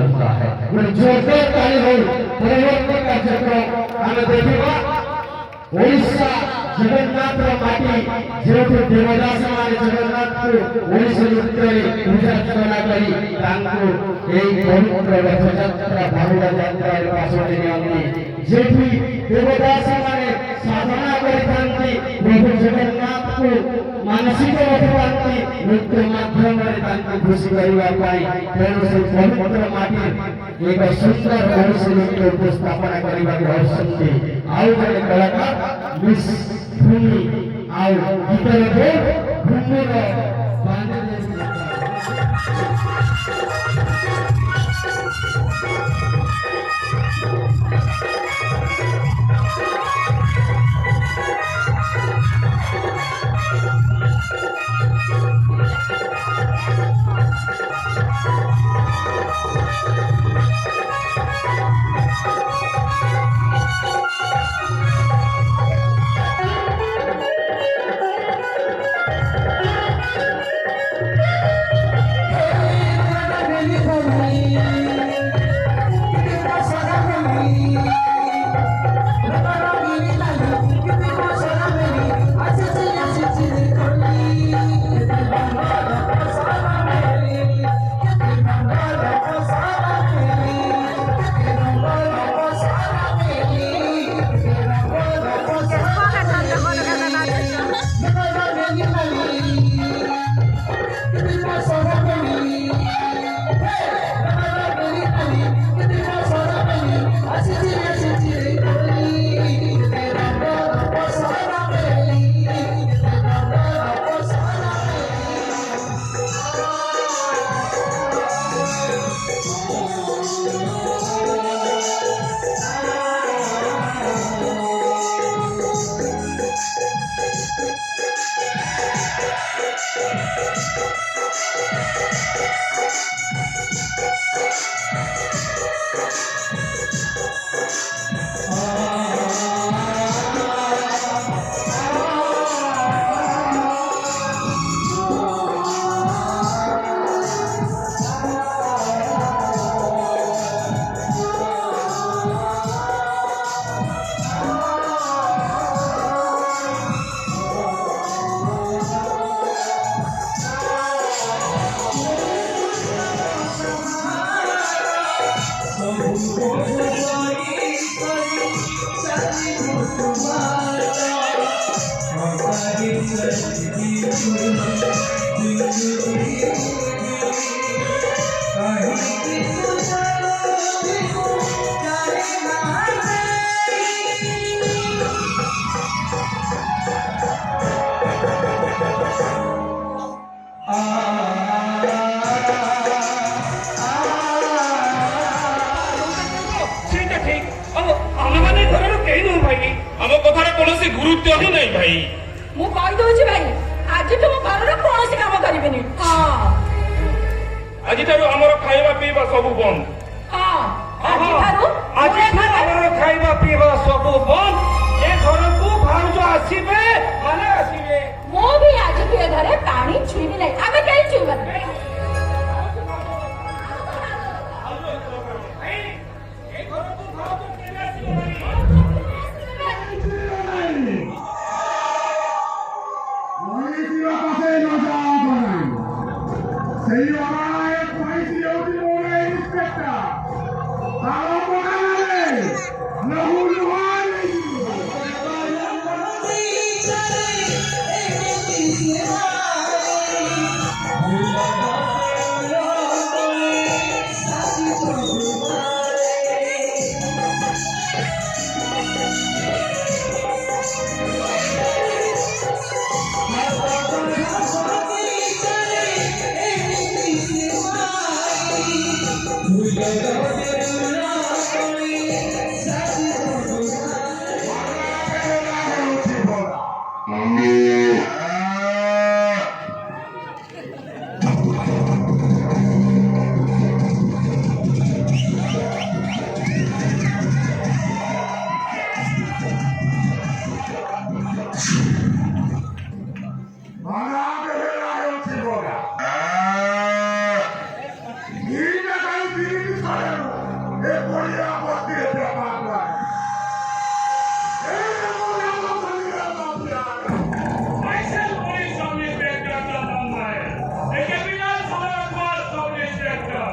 मानता है। जोरदार ताली हो परिवर्तन कार्यक्रम आम देखा ओडिशा जगन्नाथ माटी जो देवदास माने जगन्नाथ को ओडिशा नृत्य पूजा अर्चना करी तांको एई पवित्र रथ यात्रा बाहुड़ा यात्रा पासोटी नियंती जेठी देवदास माने साधना करिथांती प्रभु जगन्नाथ को मानसिक रखिथांती नृत्य माध्यम रे तांको खुशी करिवा पाई तेणु से पवित्र माटी एक सुंदर ओडिशा नृत्य उपस्थापना करिवा के हसंती आउ जने कलाकार मिस भूमि आउ गीतर को भूमि रो बांधे गुरुत्व ही नहीं भाई मु कहि दोछि भाई आज तो मो घर रे कोनोसी काम करिबेनी हां आज तारो हमर खाइबा पीबा सब बंद हां आज हमर खाइबा पीबा सब बंद ए घर को भाउज आसीबे माने आसीबे मो भी आज के घरे पानी छुईबी नहीं आबे कहि छुईबा Myself, police sub inspector Chandan Nair. The capital Salarwar sub inspector.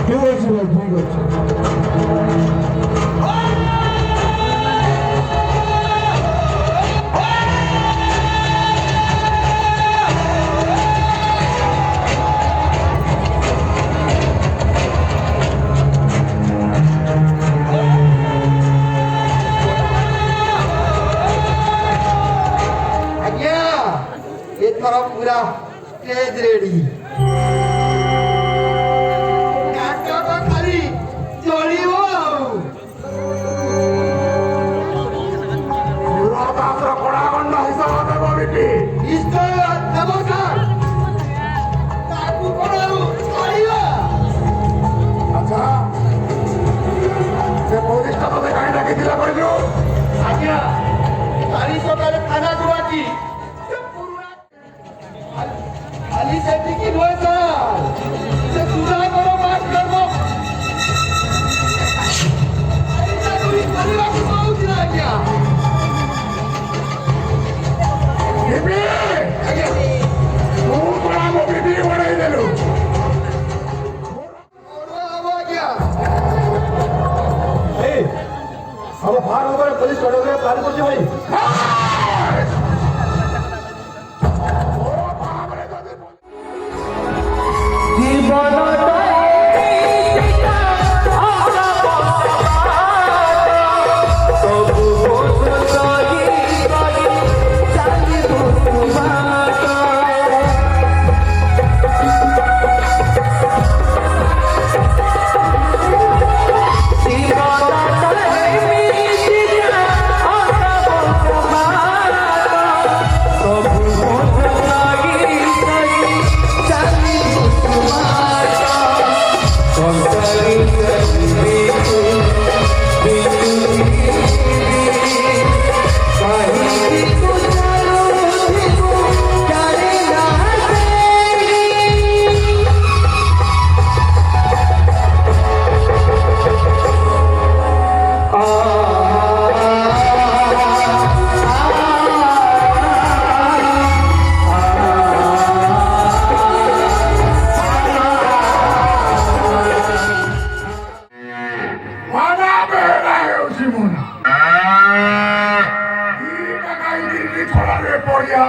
ঠিক আছে ভাই, ঠিক আছে। ଆଜ୍ଞା ଏଥର ପୁରା ଷ୍ଟେଜ ରେଡି। ନାଟକ ଖାଲି ଚଳିବ ଆଉ। ନିଶ୍ଚୟ ଦେବ ସାର୍। ତାକୁ କଣ ଆଉ ଚଳିବ? ଆଜ୍ଞା କାଲି ସକାଳେ ଥାନାକୁ ଡାକି ସେ ପୁରୁଣା ଖାଲି ସେତିକି ନୁହେଁ ସାର୍, ସେ ସୁଧାକର ମାଫ କରିବ ଚାକିରି କରିବାକୁ କହୁଥିଲା ଆଜ୍ଞା। ହବ ଆଜ୍ଞା। ଆମ ଫାର୍ମ ଉପରେ ପୋଲିସ ଚଢ଼ାଉ ପ୍ଲାନ୍ କରୁଛି ଭାଇ।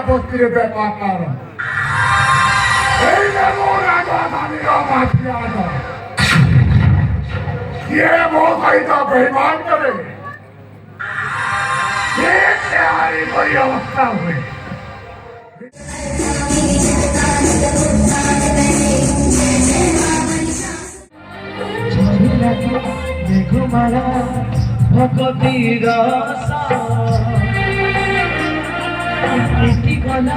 বস্তির ব্যাপার কারণ এই যেমন ये वो भाई का बेईमान करे ये हमारी बड़ी अवस्था हुई मेघमाला भगतीर गला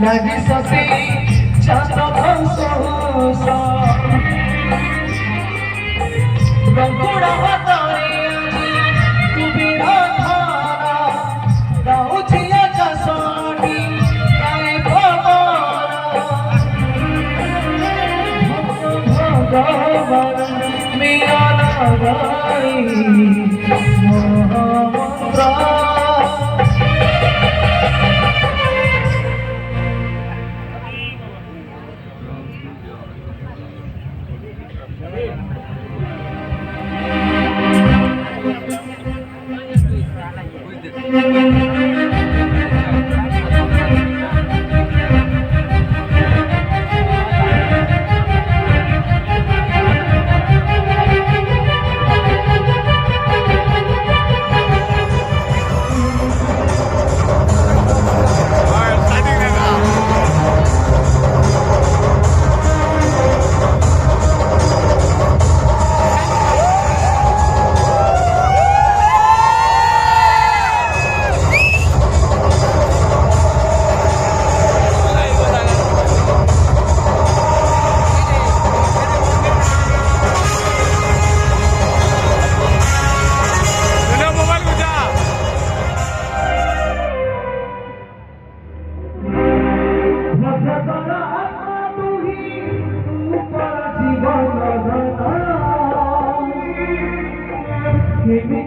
लगे ससे चांद भंस रंगुड़ा बताए कुबीरा थाना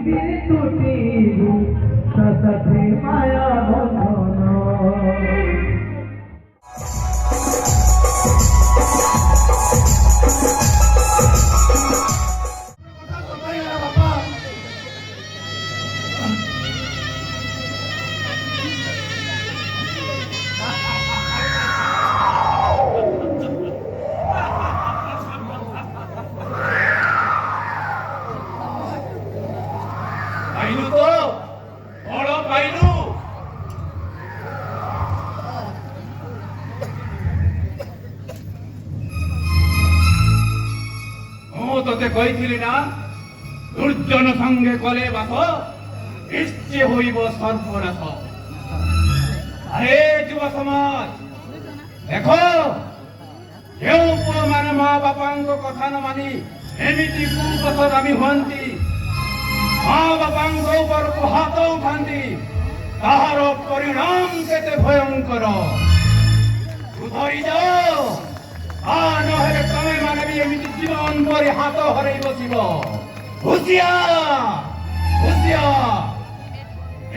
দিন টুটিবু তা সাথে মায়া বন্ধন পাইলু তো বড় পাইলু ମୁଁ ତତେ କହିଥିଲି ନା ଦୁର୍ଜନ ସଙ୍ଗେ କଲେ ବାସ ନିଶ୍ଚୟ ହୋଇବ ସର୍ବନାଶ। ଆରେ ଯୁବ ସମାଜ ଦେଖ, ଯେଉଁ ପୁଅମାନେ ମା ବାପାଙ୍କ କଥା ନ ମାନି ଏମିତି କୁପଥଗାମୀ ହୁଅନ୍ତି, ମା ବାପାଙ୍କ ଉପରକୁ ହାତ ଉଠାନ୍ତି, ତାହାର ପରିଣାମ କେତେ ଭୟଙ୍କର। ସୁଧରି ଯାଅ, ତା ନହେଲେ ତମେ ମାନେ ବି ଏମିତି ଜୀବନ ପରି ହାତ ହରେଇ ବସିବ। ହୁସିଆର ହୁସିଆର।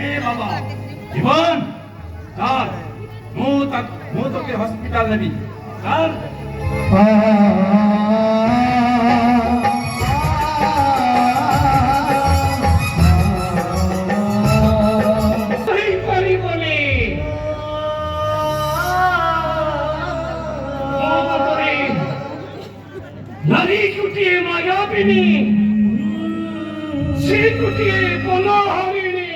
ଏ ବାବା ଜୀବନ ଚାଲ, ମୁଁ ତୋତେ ହସ୍ପିଟାଲ ନେବି, ଚାଲ। নারী কুটিয়ে মায়াবিনী, সে কুটিয়ে বনহারিণী।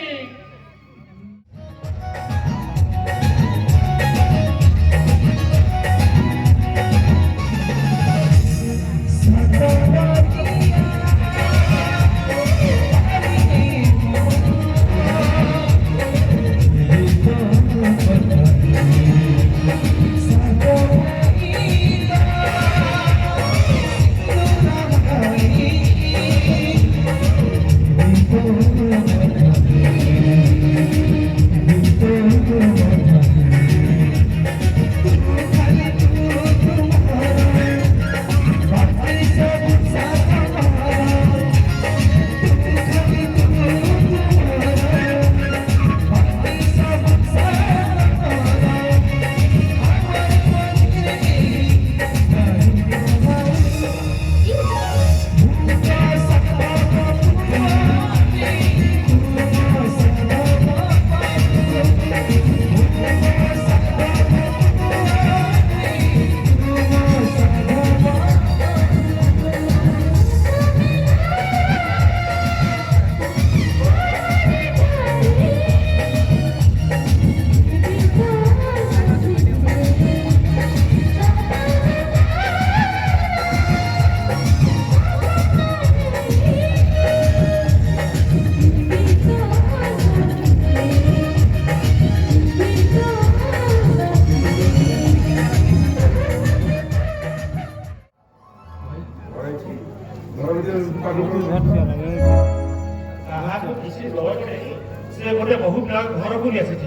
କାହାକୁ କିଛି ଦରକାର ନାହିଁ, ସେ ଗୋଟେ ବହୁ ଘର ବୁଲି ଆସିଛି।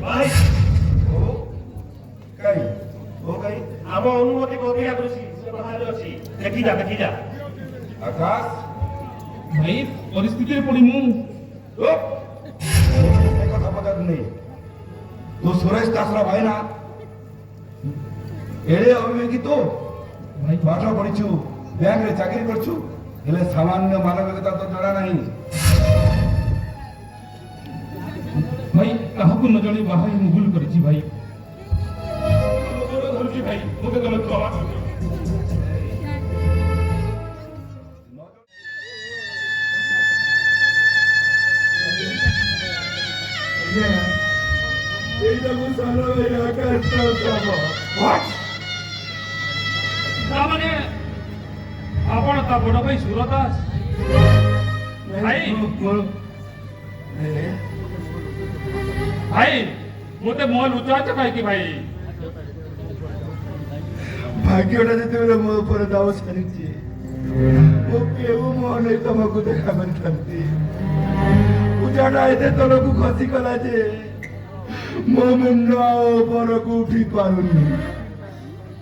ଆମ ଅନୁମତି ଅଧିକା କୃଷି ସେ ବାହାରେ ଅଛି, ଦେଖିଯା ଦେଖିଯା। ଆକାଶ ଭାଇ ପରିସ୍ଥିତିରେ ପଡି ମୁଁ କଥା ପଚାରୁନି, ତୁ ସୁରେଶ ଦାସର ଭାଇ ନା? ଏଡ଼େ ଅବିବେକୀ ତୁ? ଭାଇ ପାଠ ପଢିଛୁ, ବ୍ୟାଙ୍କରେ ଚାକିରି କରିଛୁ, ହେଲେ ସାମାନ୍ୟ ମାନବିକତା ତ ଜଣା ନାହିଁ। ଭାଇ କାହାକୁ ନ ଜଣେଇ ବାହା ହେଇ ମୁଁ ଭୁଲ କରିଛି ଭାଇ। ଧରୁଛି ଭାଇ, ମୋତେ ତମେ କ୍ଷମା କରିଦିଅ। এইটা ମୁଁ ସାନ ଭାଇ ଆକାଶର କାମ। ତାମାନେ ଆପଣ ତା ବଡ ଭାଇ ସୁରଦାସ? ଭାଇ ଭାଇ ମୋତେ ମୋ ଲୁଚାଉଛ କାହିଁକି ଭାଇ? ଭାଗ୍ୟଟା ଯେତେବେଳେ ମୋ ଉପରେ ଦାଉ ସାରିଛି, ମୁଁ କେଉଁ ମୁହଁ ନେଇ ତମକୁ ଦେଖା କରିଥାନ୍ତି। ପୂଜାଟା ଏତେ ତଳକୁ ଖସି ଗଲା ଯେ ମୋ ମୁଣ୍ଡ ଆଉ ଉପରକୁ ଉଠି ପାରୁନି।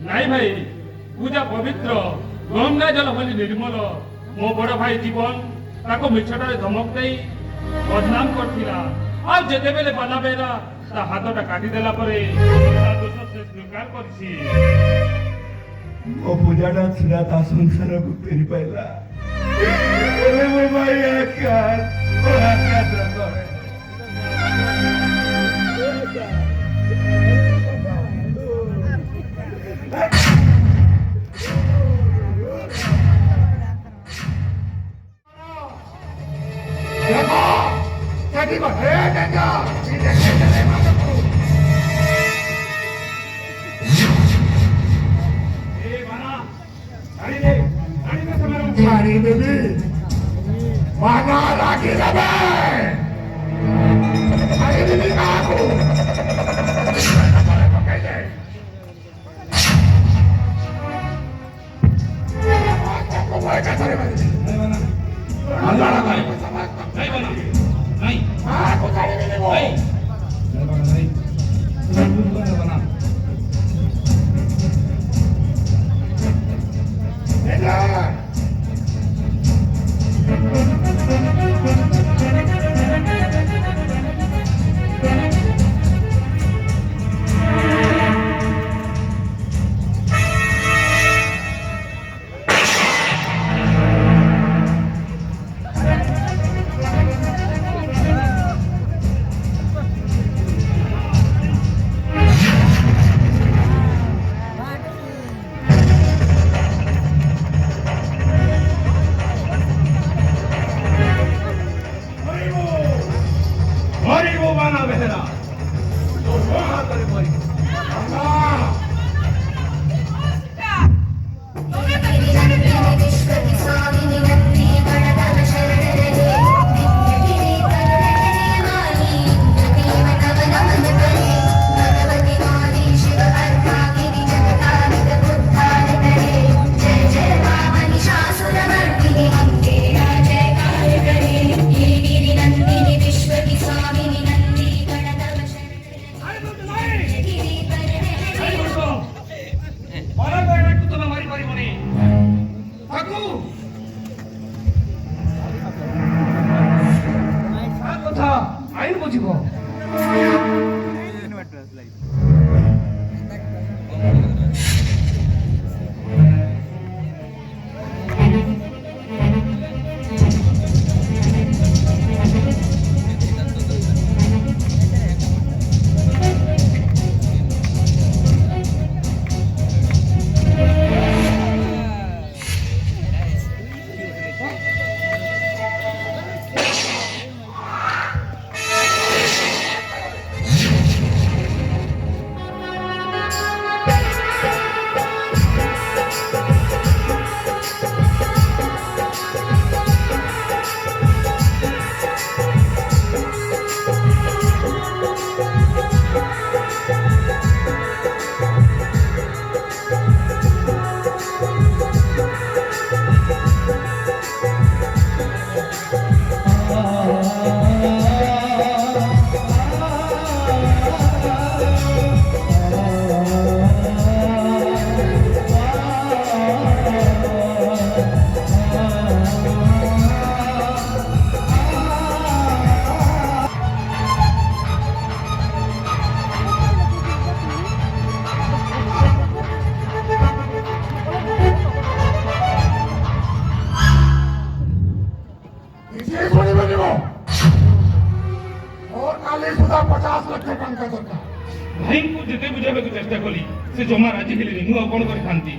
ନାଇଁ ଭାଇ, ପୂଜା ପବିତ୍ର, ଗଙ୍ଗା ଜଳ ଭଳି ନିର୍ମଳ। ମୋ ବଡ ଭାଇ ଜୀବନ ତାକୁ ମିଛଟାରେ ଧମକ ଦେଇ ବଦନାମ କରିଥିଲା ଆଉ ଯେତେବେଳେ ବାଲାବେରା ତା ହାତଟା କାଟିଦେଲା ପରେ ତା ଦୋଷ ସେ ସ୍ୱୀକାର କରିଛି। ମୋ ପୂଜାଟା ଥିଲା ତା ସଂସାରକୁ ଫେରି ପାଇଲା। ହେଲେ ମୋ ଭାଇ ଆକାଶ କରେ। ଛାଡ଼ିଦେବି ବାନା ଲାଗିଦେବେ ଛାଡ଼ିଦେବି କାହାକୁ ପକେଇଲେ ଏକାଥରେ ମାରିବି ଅଲଗା କରିବ କାହାକୁ ଛାଡ଼ିବିନି ମୁଁ ଆଇନ ବୁଝିବ। ଭାଇଙ୍କୁ ଯେତେ ବୁଝାଇବାକୁ ଚେଷ୍ଟା କଲି ସେ ଜମା ରାଜି ହେଲେନି। ମୁଁ ଆଉ କଣ କରିଥାନ୍ତି?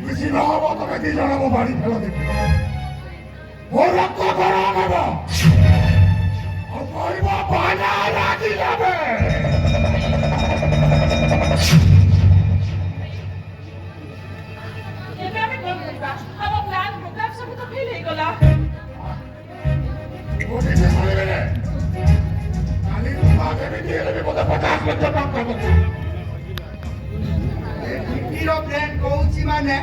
କିଛି ନହବ ତମେ ଦି ଜଣ ମୋ ବାଡ଼ି ଖେଳ ଦେଖିବ ମୋ ରକ୍ତ ଗରମ ହେବ ଆଉ କହିବ ବାନା ଲାଗିଯାବେ। ଏବେ ଆମେ କଣ କରିବା? ଆମ ପ୍ଲାନ୍ ପ୍ରୋଗ୍ରାମ ସବୁ ତ ଫେଲ୍ ହେଇଗଲା। ପ୍ଲାନ୍ କହୁଛି ମାନେ